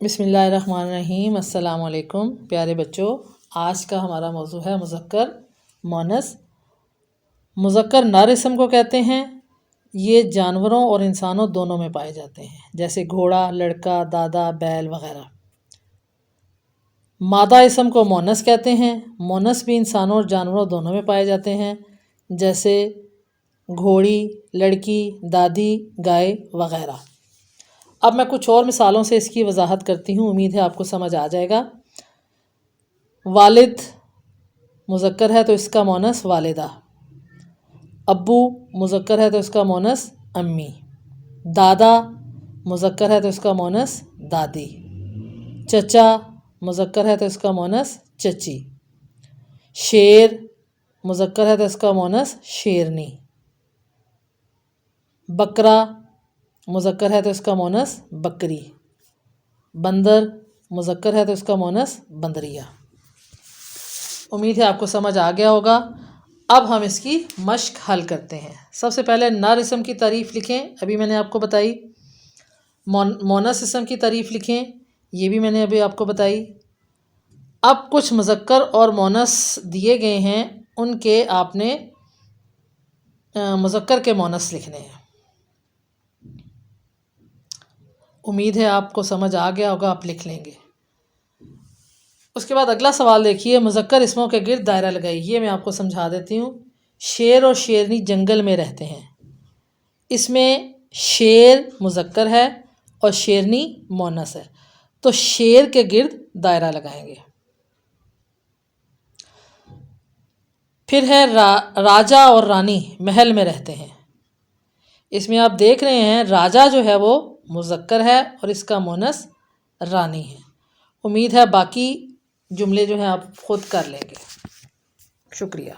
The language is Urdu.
بسم اللہ الرحمن الرحیم۔ السلام علیکم پیارے بچوں، آج کا ہمارا موضوع ہے مذکر مونث۔ مذکر نر اسم کو کہتے ہیں۔ یہ جانوروں اور انسانوں دونوں میں پائے جاتے ہیں، جیسے گھوڑا، لڑکا، دادا، بیل وغیرہ۔ مادہ اسم کو مونث کہتے ہیں۔ مونث بھی انسانوں اور جانوروں دونوں میں پائے جاتے ہیں، جیسے گھوڑی، لڑکی، دادی، گائے وغیرہ۔ اب میں کچھ اور مثالوں سے اس کی وضاحت کرتی ہوں، امید ہے آپ کو سمجھ آ جائے گا۔ والد مذکر ہے تو اس کا مونث والدہ۔ ابو مذکر ہے تو اس کا مونث امی۔ دادا مذکر ہے تو اس کا مونث دادی۔ چچا مذکر ہے تو اس کا مونث چچی۔ شیر مذکر ہے تو اس کا مونث شیرنی۔ بکرا مذکر ہے تو اس کا مونث بکری۔ بندر مذکر ہے تو اس کا مونث بندریا۔ امید ہے آپ کو سمجھ آ گیا ہوگا۔ اب ہم اس کی مشق حل کرتے ہیں۔ سب سے پہلے نر اسم کی تعریف لکھیں، ابھی میں نے آپ کو بتائی۔ مونث اسم کی تعریف لکھیں، یہ بھی میں نے ابھی آپ کو بتائی۔ اب کچھ مذکر اور مونث دیے گئے ہیں، ان کے آپ نے مذکر کے مونث لکھنے ہیں۔ امید ہے آپ کو سمجھ آ گیا ہوگا، آپ لکھ لیں گے۔ اس کے بعد اگلا سوال دیکھیے، مذکر اسموں کے گرد دائرہ لگائیے۔ یہ میں آپ کو سمجھا دیتی ہوں۔ شیر اور شیرنی جنگل میں رہتے ہیں۔ اس میں شیر مذکر ہے اور شیرنی مونث ہے، تو شیر کے گرد دائرہ لگائیں گے۔ پھر ہے راجا اور رانی محل میں رہتے ہیں۔ اس میں آپ دیکھ رہے ہیں راجا جو ہے وہ مذکر ہے اور اس کا مونث رانی ہے۔ امید ہے باقی جملے جو ہیں آپ خود کر لیں گے۔ شکریہ۔